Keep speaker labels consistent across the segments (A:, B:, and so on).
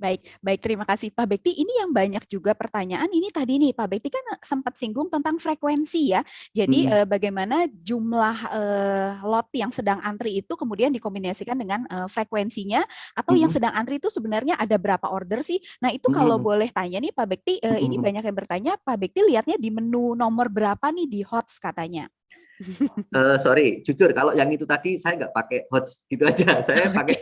A: Baik, baik, terima kasih Pak Bekti. Ini yang banyak juga pertanyaan ini tadi nih Pak Bekti kan sempat singgung tentang frekuensi ya. Jadi
B: Mm-mm.
A: bagaimana jumlah lot yang sedang antri itu kemudian dikombinasikan dengan frekuensinya atau yang
B: Mm-mm.
A: sedang antri itu sebenarnya ada berapa order sih? Nah itu kalau
B: Mm-mm.
A: boleh tanya nih Pak Bekti, ini
B: Mm-mm.
A: banyak yang bertanya Pak Bekti lihatnya di menu nomor berapa nih di HOTS katanya.
B: Sorry, jujur kalau yang itu tadi saya nggak pakai HOTS gitu aja, saya
A: Oke.
B: pakai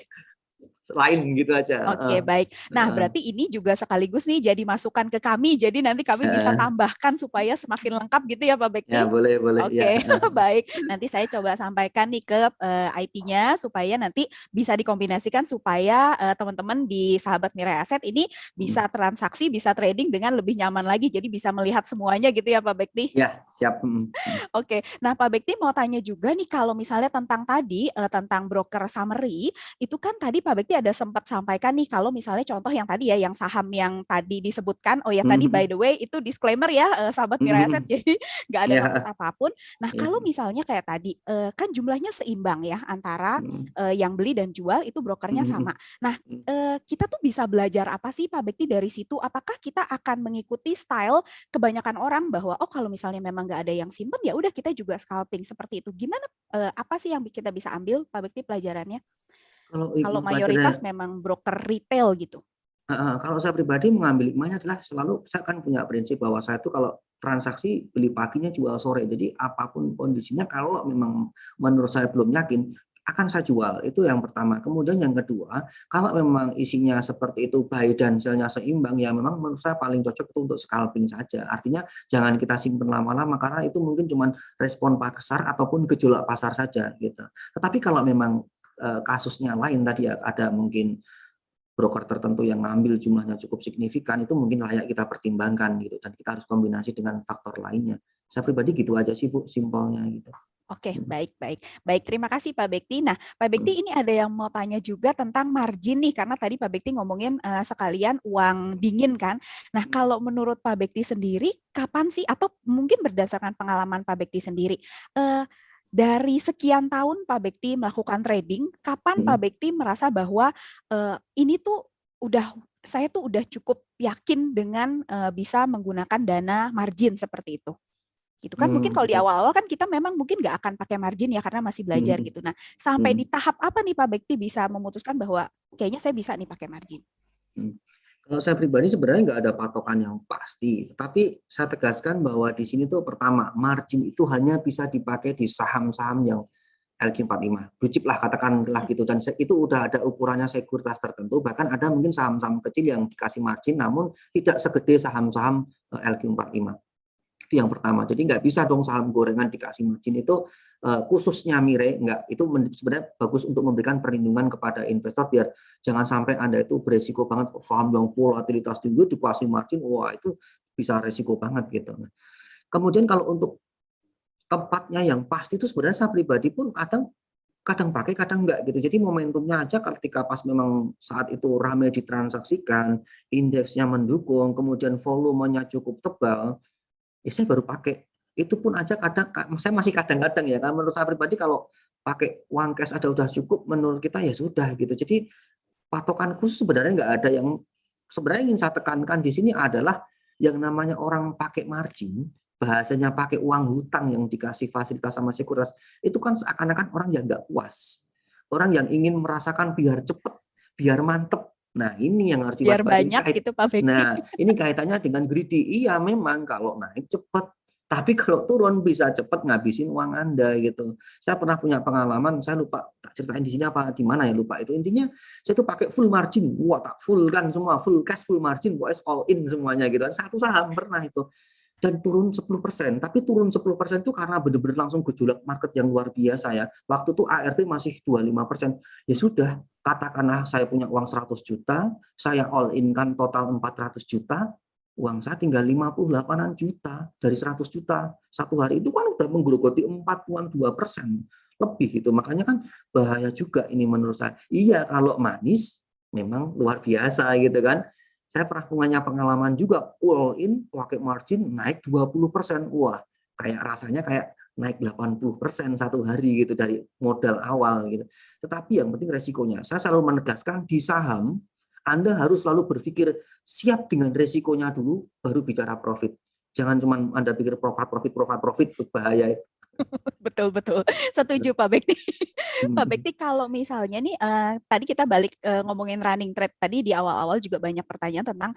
B: lain gitu aja.
A: Oke, baik. Nah, berarti ini juga sekaligus nih jadi masukan ke kami. Jadi nanti kami bisa tambahkan supaya semakin lengkap gitu ya, Pak
B: Ya
A: Bekti.
B: boleh boleh ya.
A: Oke, baik. Nanti saya coba sampaikan nih ke IT-nya supaya nanti bisa dikombinasikan supaya teman-teman di Sahabat Mirai Aset ini bisa transaksi, bisa trading dengan lebih nyaman lagi. Jadi bisa melihat semuanya gitu ya, Pak Bekti.
B: Ya siap.
A: Oke, nah Pak Bekti mau tanya juga nih kalau misalnya tentang tadi tentang broker summary itu kan tadi Pak Bekti ada sempat sampaikan nih kalau misalnya contoh yang tadi ya yang saham yang tadi disebutkan, oh ya tadi by the way itu disclaimer ya sahabat Mirai Aset jadi nggak ada maksud
B: Ya,
A: apapun. Nah
B: ya.
A: kalau misalnya kayak tadi kan jumlahnya seimbang ya antara yang beli dan jual itu brokernya sama. Nah kita tuh bisa belajar apa sih Pak Bekti dari situ? Apakah kita akan mengikuti style kebanyakan orang bahwa oh kalau misalnya memang nggak ada yang simpen ya udah kita juga scalping seperti itu. Gimana apa sih yang kita bisa ambil Pak Bekti pelajarannya?
B: Kalau
A: Kalau
B: hikmah
A: mayoritas
B: pelajaran,
A: memang broker retail gitu.
B: kalau saya pribadi mengambil hikmahnya adalah selalu saya kan punya prinsip bahwa saya itu kalau transaksi beli paginya jual sore. Jadi apapun kondisinya kalau memang menurut saya belum yakin akan saya jual. Itu yang pertama. Kemudian yang kedua, kalau memang isinya seperti itu buy dan sell-nya seimbang ya memang menurut saya paling cocok itu untuk scalping saja. Artinya jangan kita simpen lama-lama karena itu mungkin cuma respon pasar ataupun gejolak pasar saja gitu. Tetapi kalau memang kasusnya lain tadi ya ada mungkin broker tertentu yang ngambil jumlahnya cukup signifikan itu mungkin layak kita pertimbangkan gitu dan kita harus kombinasi dengan faktor lainnya. Saya pribadi gitu aja sih Bu, simpelnya gitu.
A: Oke, baik, baik. Baik, terima kasih Pak Bekti. Nah, Pak Bekti ini ada yang mau tanya juga tentang margin nih, karena tadi Pak Bekti ngomongin sekalian uang dingin kan. Nah, kalau menurut Pak Bekti sendiri, kapan sih, atau mungkin berdasarkan pengalaman Pak Bekti sendiri, eh, dari sekian tahun Pak Bekti melakukan trading, kapan Pak Bekti merasa bahwa ini tuh udah, saya tuh udah cukup yakin dengan bisa menggunakan dana margin seperti itu? Gitu kan mungkin kalau di
B: Oke.
A: awal-awal kan kita memang mungkin nggak akan pakai margin ya karena masih belajar
B: Hmm,
A: gitu. Nah, sampai
B: hmm,
A: di tahap apa nih Pak Bekti bisa memutuskan bahwa kayaknya saya bisa nih pakai margin?
B: hmm. Kalau saya pribadi sebenarnya nggak ada patokan yang pasti, tapi saya tegaskan bahwa di sini tuh pertama margin itu hanya bisa dipakai di saham-saham yang LQ45, blue chip lah katakanlah gitu dan itu udah ada ukurannya sekuritas tertentu bahkan ada mungkin saham-saham kecil yang dikasih margin namun tidak segede saham-saham LQ45. Itu yang pertama. Jadi nggak bisa dong saham gorengan dikasih margin itu khususnya Mire nggak itu sebenarnya bagus untuk memberikan perlindungan kepada investor biar jangan sampai Anda itu beresiko banget saham yang volatilitas tinggi dikasih margin wah itu bisa resiko banget gitu. Kemudian kalau untuk tempatnya yang pasti itu sebenarnya saya pribadi pun kadang kadang pakai kadang enggak gitu. Jadi momentumnya aja ketika pas memang saat itu ramai ditransaksikan, indeksnya mendukung, kemudian volumenya cukup tebal, ya saya baru pakai. Itu pun aja kadang saya masih kadang-kadang ya, kan menurut saya pribadi kalau pakai uang cash ada udah cukup, menurut kita ya sudah gitu. Jadi patokan khusus sebenarnya nggak ada yang sebenarnya ingin saya tekankan di sini adalah yang namanya orang pakai margin, bahasanya pakai uang hutang yang dikasih fasilitas sama sekuritas, itu kan seakan-akan orang yang nggak puas. Orang yang ingin merasakan biar cepet, biar mantep. Nah ini yang harus
A: Biar
B: diwaspadai.
A: banyak gitu Pak Bekti.
B: Ini kaitannya dengan greedy. Iya memang kalau naik cepet, tapi kalau turun bisa cepet ngabisin uang Anda gitu. Saya pernah punya pengalaman, saya lupa tak ceritain di sini apa di mana ya lupa itu. Intinya saya tuh pakai full margin, wah tak full kan semua, full cash, full margin, pokoknya all in semuanya gitu. Satu saham pernah itu dan turun 10%, tapi turun 10% itu karena benar-benar langsung gejolak market yang luar biasa ya. Waktu itu ARP masih 25%. Ya sudah, katakanlah saya punya uang 100 juta, saya all in kan total 400 juta, uang saya tinggal 58 juta dari 100 juta. Satu hari itu kan udah menggerogoti 42% lebih itu. Makanya kan bahaya juga ini menurut saya. Iya kalau manis memang luar biasa gitu kan. Saya pernah punya pengalaman juga all in pakai margin naik 20%. Wah, kayak rasanya kayak naik 80% satu hari gitu dari modal awal gitu. Tetapi yang penting resikonya. Saya selalu menegaskan di saham Anda harus selalu berpikir siap dengan resikonya dulu, baru bicara profit. Jangan cuma Anda pikir profit, bahaya.
A: Betul betul, setuju Pak Bekti. Pak
B: Hmm.
A: Bekti, kalau misalnya nih tadi kita balik ngomongin running trade tadi di awal-awal juga banyak pertanyaan tentang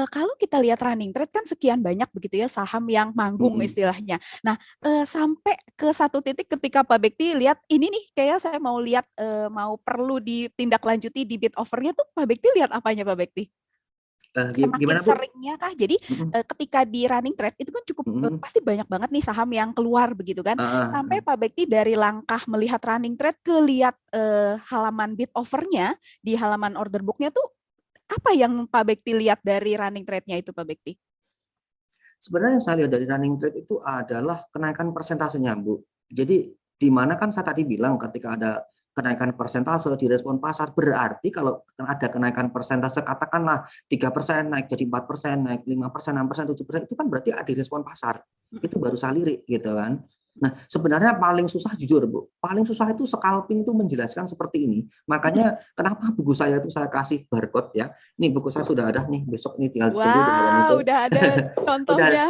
A: kalau kita lihat running trade kan sekian banyak begitu ya saham yang manggung
B: Hmm.
A: istilahnya. Nah, sampai ke satu titik ketika Pak Bekti lihat ini nih kayak saya mau lihat mau perlu ditindaklanjuti di bid overnya tuh Pak Bekti lihat apanya Pak Bekti? Semakin
B: Gimana Bu?
A: seringnya kah? Jadi
B: Hmm.
A: ketika di running trade itu kan cukup
B: Hmm.
A: pasti banyak banget nih saham yang keluar begitu kan. Sampai
B: Ah,
A: Pak Bekti dari langkah melihat running trade ke lihat halaman bid overnya di halaman order booknya tuh apa yang Pak Bekti lihat dari running trade-nya itu Pak Bekti?
B: Sebenarnya yang saya lihat dari running trade itu adalah kenaikan persentasenya, Bu. Jadi di mana kan saya tadi bilang ketika ada kenaikan persentase di respon pasar, berarti kalau ada kenaikan persentase katakanlah 3% naik jadi 4%, naik 5%, 6%, 7%, itu kan berarti ada di respon pasar. Itu baru saya lirik gitu kan. Nah, sebenarnya paling susah jujur, Bu. Paling susah itu scalping itu menjelaskan seperti ini. Makanya kenapa buku saya itu saya kasih barcode ya. Ini buku saya sudah ada nih, besok nih tinggal tunggu di halaman
A: Wow,
B: itu.
A: udah ada
B: Udah,
A: contohnya.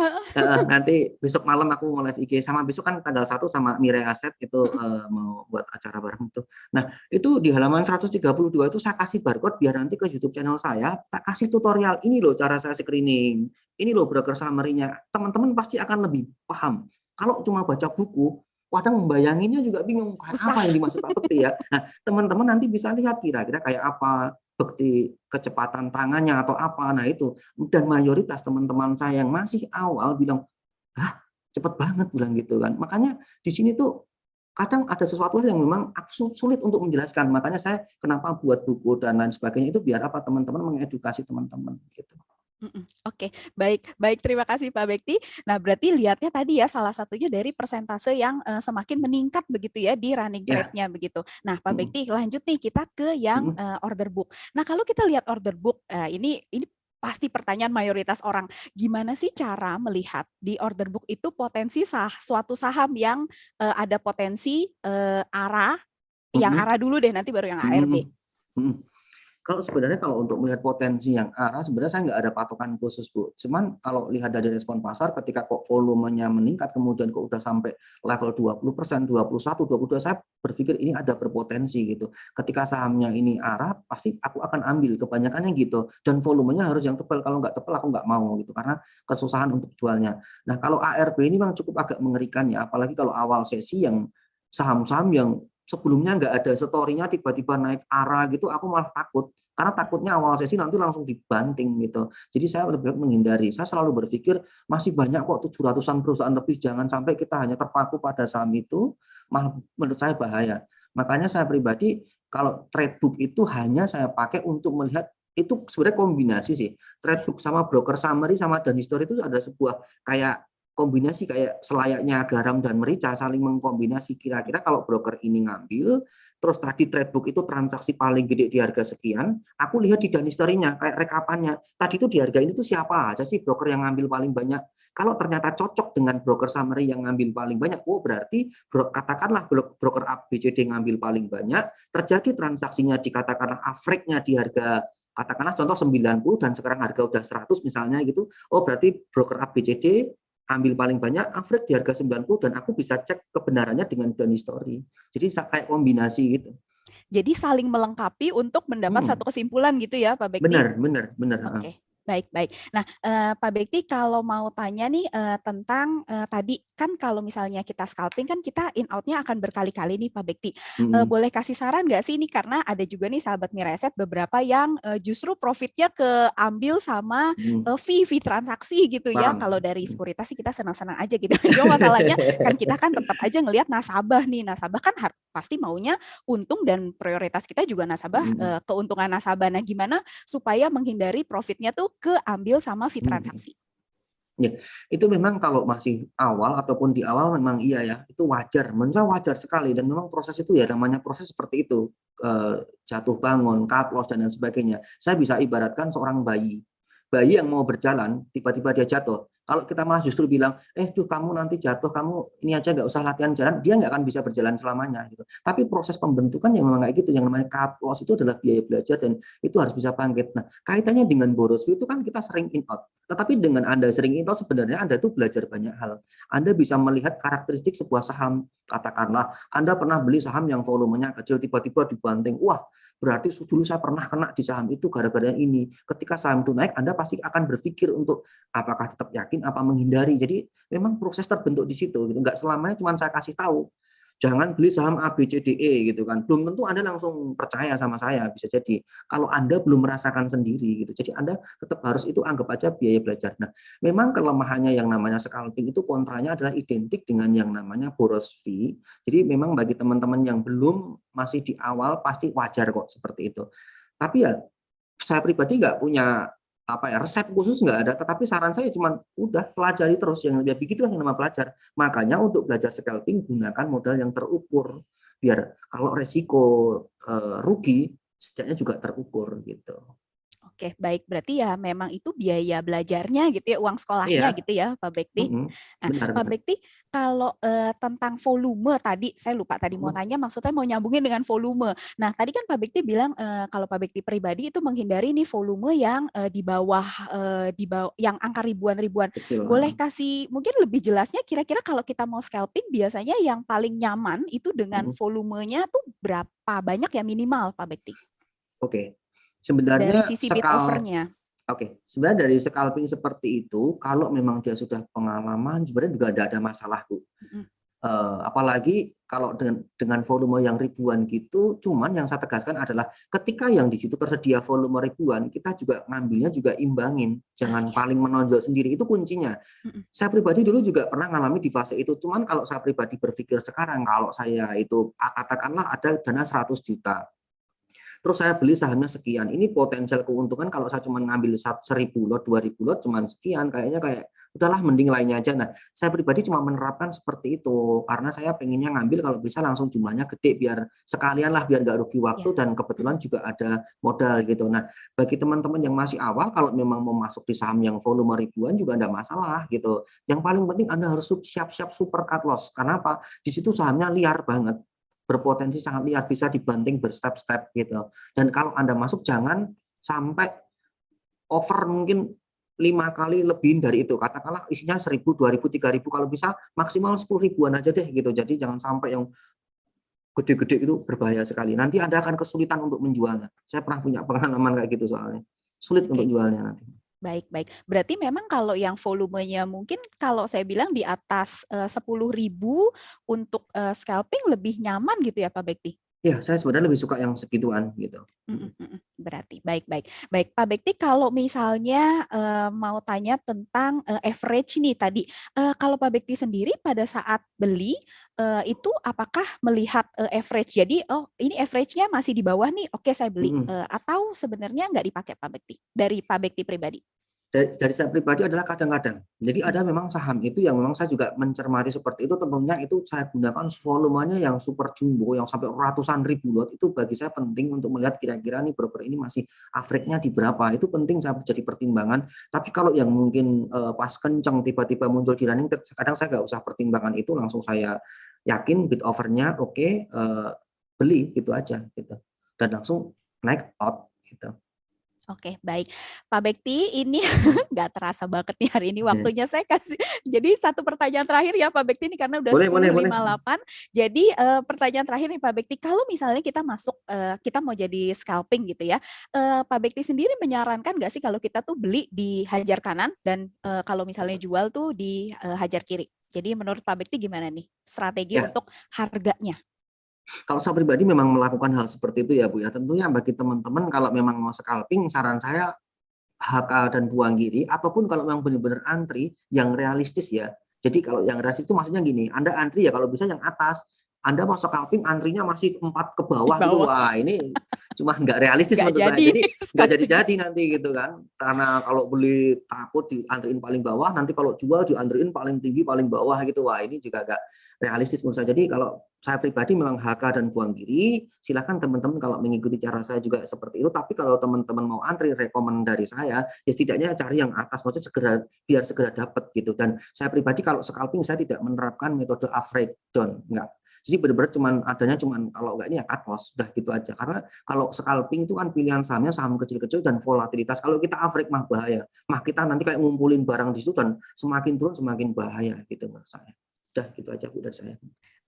B: nanti besok malam aku mau live IG sama besok kan tanggal 1 sama Mirai Aset itu mau buat acara bareng itu. Nah, itu di halaman 132 itu saya kasih barcode biar nanti ke YouTube channel saya tak kasih tutorial ini loh cara saya screening. Ini loh broker summary-nya. Teman-teman pasti akan lebih paham. Kalau cuma baca buku, kadang membayanginnya juga bingung apa yang
A: Susah.
B: dimaksud Pak Bekti ya. Nah, teman-teman nanti bisa lihat kira-kira kayak apa Bekti kecepatan tangannya atau apa. Nah, itu dan mayoritas teman-teman saya yang masih awal bilang, "Hah, cepet banget," bilang gitu kan. Makanya di sini tuh kadang ada sesuatu yang memang aku sulit untuk menjelaskan. Makanya saya kenapa buat buku dan lain sebagainya itu biar apa teman-teman mengedukasi teman-teman gitu.
A: Oke, baik, baik. Terima kasih Pak Bekti. Nah, berarti lihatnya tadi ya salah satunya dari persentase yang semakin meningkat begitu ya di running
B: Ya.
A: trade-nya begitu. Nah, Pak
B: Mm,
A: Bekti lanjut nih kita ke yang
B: mm,
A: order book. Nah, kalau kita lihat order book, ini pasti pertanyaan mayoritas orang. Gimana sih cara melihat di order book itu potensi suatu saham yang ada potensi arah, yang
B: mm,
A: arah dulu deh nanti baru yang
B: mm,
A: ARB.
B: mm, mm. Kalau untuk melihat potensi yang arah, sebenarnya saya nggak ada patokan khusus, Bu. Cuman kalau lihat dari respon pasar, ketika kok volumenya meningkat, kemudian kok udah sampai level 20%, 21, 22, saya berpikir ini ada berpotensi gitu. Ketika sahamnya ini arah, pasti aku akan ambil. Kebanyakannya gitu. Dan volumenya harus yang tebal. Kalau nggak tebal, aku nggak mau gitu. Karena kesusahan untuk jualnya. Nah, kalau ARB ini memang cukup agak mengerikan ya. Apalagi kalau awal sesi yang saham-saham yang sebelumnya nggak ada story-nya tiba-tiba naik arah gitu, aku malah takut. Karena takutnya awal sesi nanti langsung dibanting gitu. Jadi saya lebih baik menghindari. Saya selalu berpikir masih banyak kok 700-an perusahaan lebih. Jangan sampai kita hanya terpaku pada saham itu, malah menurut saya bahaya. Makanya saya pribadi kalau trade book itu hanya saya pakai untuk melihat itu sebenarnya kombinasi sih. Trade book sama broker summary sama dan history itu ada sebuah kayak kombinasi kayak selayaknya garam dan merica saling mengkombinasi kira-kira kalau broker ini ngambil terus tadi trade book itu transaksi paling gede di harga sekian, aku lihat di history-nya kayak rekapannya. Tadi itu di harga ini tuh siapa aja sih broker yang ngambil paling banyak? Kalau ternyata cocok dengan broker summary yang ngambil paling banyak, oh berarti katakanlah broker ABCD ngambil paling banyak, terjadi transaksinya dikatakanlah average-nya di harga katakanlah contoh 90 dan sekarang harga udah 100 misalnya gitu. Oh berarti broker ABCD ambil paling banyak, average di harga 90 dan aku bisa cek kebenarannya dengan down history. Jadi kayak kombinasi gitu.
A: Jadi saling melengkapi untuk mendapat satu kesimpulan gitu ya Pak Bekti?
B: Benar, benar, benar.
A: Oke, baik, baik. Nah, Pak Bekti kalau mau tanya nih tentang tadi kan kalau misalnya kita scalping kan kita in out-nya akan berkali-kali nih Pak Bekti. Boleh kasih saran nggak sih ini karena ada juga nih sahabat Miraset beberapa yang justru profitnya keambil sama fee transaksi gitu ya.
B: Paham.
A: Kalau dari sekuritas sih kita senang-senang aja gitu. Cuma masalahnya kan kita kan tetap aja ngelihat nasabah nih. Nasabah kan pasti maunya untung dan prioritas kita juga nasabah, keuntungan nasabah. Nah, gimana supaya menghindari profitnya tuh keambil sama fee transaksi.
B: Ya, itu memang kalau masih awal ataupun di awal memang iya ya, itu wajar, menurut saya wajar sekali dan memang proses itu ya namanya proses seperti itu, jatuh bangun, cut loss dan lain sebagainya. Saya bisa ibaratkan seorang bayi yang mau berjalan tiba-tiba dia jatuh. Kalau kita malah justru bilang, duh kamu nanti jatuh, kamu ini aja nggak usah latihan jalan, dia nggak akan bisa berjalan selamanya gitu. Tapi proses pembentukan yang memang kayak gitu, yang namanya cut loss itu adalah biaya belajar dan itu harus bisa bangkit. Nah, kaitannya dengan boros fee itu kan kita sering in out. Tetapi dengan Anda sering in out sebenarnya Anda tuh belajar banyak hal. Anda bisa melihat karakteristik sebuah saham. Katakanlah Anda pernah beli saham yang volumenya kecil, tiba-tiba dibanting. Wah, berarti dulu saya pernah kena di saham itu gara-gara ini. Ketika saham itu naik, Anda pasti akan berpikir untuk apakah tetap yakin, apa menghindari. Jadi memang proses terbentuk di situ. Gitu. Nggak selamanya cuma saya kasih tahu. Jangan beli saham A, B, C, D, E gitu kan. Belum tentu Anda langsung percaya sama saya, bisa jadi. Kalau Anda belum merasakan sendiri gitu. Jadi Anda tetap harus itu anggap aja biaya belajar. Nah, memang kelemahannya yang namanya scalping itu kontranya adalah identik dengan yang namanya boros fee. Jadi memang bagi teman-teman yang belum masih di awal pasti wajar kok seperti itu. Tapi ya saya pribadi nggak punya resep khusus nggak ada, tetapi saran saya cuma udah pelajari terus yang begitu yang nama pelajar. Makanya untuk belajar scalping gunakan modal yang terukur biar kalau resiko rugi setidaknya juga terukur gitu.
A: Oke, baik. Berarti ya memang itu biaya belajarnya gitu ya, uang sekolahnya
B: Iya,
A: gitu ya, Pak Bekti. Nah, Pak
B: benar-benar.
A: Bekti, kalau tentang volume tadi, saya lupa tadi mau tanya, maksudnya mau nyambungin dengan volume. Nah, tadi kan Pak Bekti bilang kalau Pak Bekti pribadi itu menghindari nih volume yang di bawah yang angka ribuan-ribuan.
B: Kecil.
A: Boleh kasih mungkin lebih jelasnya kira-kira kalau kita mau scalping biasanya yang paling nyaman itu dengan volumenya tuh berapa banyak ya minimal, Pak Bekti?
B: Oke.
A: Dari
B: Sebenarnya
A: sisi bid offernya.
B: sebenarnya dari scalping seperti itu, kalau memang dia sudah pengalaman, sebenarnya juga tidak ada masalah, Bu. Apalagi kalau dengan volume yang ribuan gitu, cuman yang saya tegaskan adalah ketika yang di situ tersedia volume ribuan, kita juga ngambilnya juga imbangin, jangan
A: Ya.
B: paling menonjol sendiri, itu kuncinya. Saya pribadi dulu juga pernah ngalami di fase itu, cuman kalau saya pribadi berpikir sekarang, kalau saya itu katakanlah ada dana 100 juta, terus saya beli sahamnya sekian, ini potensial keuntungan kalau saya cuma ngambil 1.000 lot, 2.000 lot cuma sekian, kayaknya kayak udahlah mending lainnya aja. Nah, saya pribadi cuma menerapkan seperti itu karena saya pengennya ngambil kalau bisa langsung jumlahnya gede biar sekalian lah, biar nggak rugi waktu
A: Ya.
B: dan kebetulan juga ada modal gitu. Nah, bagi teman-teman yang masih awal kalau memang mau masuk di saham yang volume ribuan juga enggak masalah gitu. Yang paling penting Anda harus siap-siap super cut loss. Karena apa? Di situ sahamnya liar banget, berpotensi sangat liar, bisa dibanting berstep-step gitu. Dan kalau Anda masuk jangan sampai over mungkin 5 kali lebih dari itu. Katakanlah isinya 1.000, 2.000, 3.000, kalau bisa maksimal 10 ribuan aja deh gitu. Jadi jangan sampai yang gede-gede itu berbahaya sekali. Nanti Anda akan kesulitan untuk menjualnya. Saya pernah punya pengalaman kayak gitu soalnya. Sulit untuk
A: Oke,
B: jualnya nanti.
A: baik, baik. Berarti memang kalau yang volumenya mungkin kalau saya bilang di atas 10.000 untuk scalping lebih nyaman gitu ya Pak Bekti?
B: Ya, saya sebenarnya lebih suka yang segituan gitu.
A: Berarti baik, baik, baik Pak Bekti. Kalau misalnya mau tanya tentang average nih tadi, kalau Pak Bekti sendiri pada saat beli itu apakah melihat average? Jadi oh ini average-nya masih di bawah nih, oke saya beli. Atau sebenarnya nggak dipakai Pak Bekti dari Pak Bekti pribadi?
B: Dari saya pribadi adalah kadang-kadang. Jadi ada memang saham itu yang memang saya juga mencermati seperti itu, tentunya itu saya gunakan volumenya yang super jumbo, yang sampai ratusan ribu lot, itu bagi saya penting untuk melihat kira-kira nih broker ini masih average-nya di berapa, itu penting saya jadi pertimbangan. Tapi kalau yang mungkin pas kenceng tiba-tiba muncul di running, kadang saya nggak usah pertimbangan itu, langsung saya yakin bid offer-nya oke, beli gitu aja gitu. Dan langsung naik out gitu.
A: Oke, baik. Pak Bekti, ini nggak terasa banget nih hari ini
B: Ya.
A: waktunya saya kasih. Jadi satu pertanyaan terakhir ya Pak Bekti ini karena udah
B: Boleh, boleh, boleh.
A: 10.58. Jadi pertanyaan terakhir nih Pak Bekti, kalau misalnya kita masuk, kita mau jadi scalping gitu ya, Pak Bekti sendiri menyarankan nggak sih kalau kita tuh beli di hajar kanan dan kalau misalnya jual tuh di hajar kiri? Jadi menurut Pak Bekti gimana nih strategi
B: Ya.
A: untuk harganya?
B: Kalau saya pribadi memang melakukan hal seperti itu ya Bu ya. Tentunya bagi teman-teman kalau memang mau scalping, saran saya HK dan buang kiri, ataupun kalau memang benar-benar antri yang realistis ya. Jadi kalau yang realistis itu maksudnya gini, Anda antri ya kalau bisa yang atas. Anda mau scalping antrinya masih 4 ke
A: Di
B: bawah gitu.
A: bawah.
B: Wah, ini cuma nggak realistis
A: Nggak
B: menurut saya.
A: jadi
B: Jadi nggak
A: sekali.
B: jadi-jadi nanti gitu kan. Karena kalau beli takut diantriin paling bawah, nanti kalau jual diantriin paling tinggi paling bawah gitu. Wah ini juga nggak realistis menurut saya. Jadi kalau saya pribadi memang HK dan buang diri, silakan teman-teman kalau mengikuti cara saya juga seperti itu. Tapi kalau teman-teman mau antri, rekomend dari saya, ya setidaknya cari yang atas, maksudnya segera biar segera dapat gitu. Dan saya pribadi kalau scalping saya tidak menerapkan metode average down, enggak. Jadi benar-benar adanya kalau enggak ini ya cut loss, sudah gitu aja. Karena kalau scalping itu kan pilihan sahamnya saham kecil-kecil dan volatilitas. Kalau kita average mah bahaya. Mah kita nanti kayak ngumpulin barang di situ dan semakin turun semakin bahaya gitu menurut saya. Udah gitu aja Bu dari saya.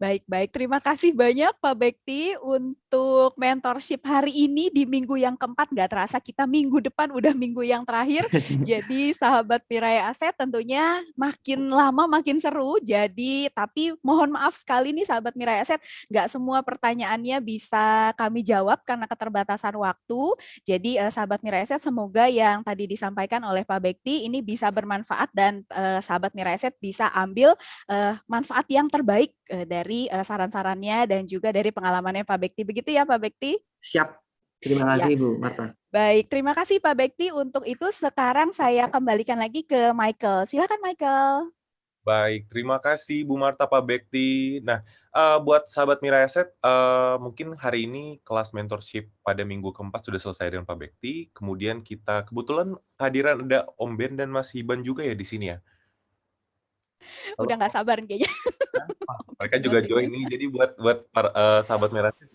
A: Baik-baik, terima kasih banyak Pak Bekti untuk mentorship hari ini di minggu yang keempat. Nggak terasa kita minggu depan udah minggu yang terakhir. Jadi sahabat Mirai Aset tentunya makin lama makin seru. Jadi tapi mohon maaf sekali nih sahabat Mirai Aset, nggak semua pertanyaannya bisa kami jawab karena keterbatasan waktu. Jadi sahabat Mirai Aset semoga yang tadi disampaikan oleh Pak Bekti ini bisa bermanfaat dan sahabat Mirai Aset bisa ambil manfaat yang terbaik dari saran-sarannya dan juga dari pengalamannya Pak Bekti. Begitu ya Pak Bekti?
B: Siap. Terima
A: Ya,
B: kasih Bu Marta.
A: baik. Terima kasih Pak Bekti. Untuk itu sekarang saya kembalikan lagi ke Michael. Silakan Michael.
C: Baik, terima kasih Bu Marta, Pak Bekti. Nah, buat sahabat Mirai Asset, mungkin hari ini kelas mentorship pada minggu keempat sudah selesai dengan Pak Bekti. Kemudian kita kebetulan kehadiran ada Om Ben dan Mas Hiban juga ya di sini ya.
A: Udah nggak sabar kayaknya.
C: Mereka juga join nih. Jadi buat para, sahabat Mirai Asset,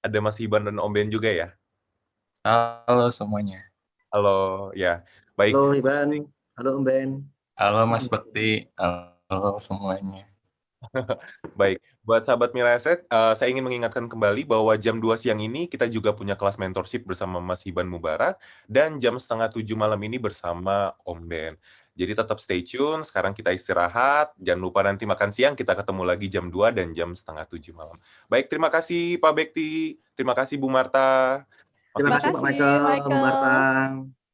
C: ada Mas Hiban dan Om Ben juga ya.
D: Halo semuanya.
C: Halo, ya. Baik.
B: Halo Iban, halo Om Ben.
D: Halo Mas Bekti. Halo semuanya.
C: Baik, buat sahabat Mirai Asset, saya ingin mengingatkan kembali bahwa jam 2 siang ini kita juga punya kelas mentorship bersama Mas Hiban Mubarak, dan jam 6:30 malam ini bersama Om Ben. Jadi tetap stay tune, sekarang kita istirahat, jangan lupa nanti makan siang, kita ketemu lagi jam 2 dan jam 6:30 malam. Baik, terima kasih Pak Bekti, terima kasih Bu Marta.
B: Terima kasih Pak Michael, Bu Marta.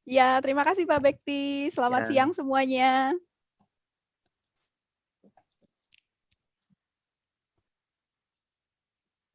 A: Ya, terima kasih Pak Bekti. Selamat
B: Ya.
A: siang semuanya.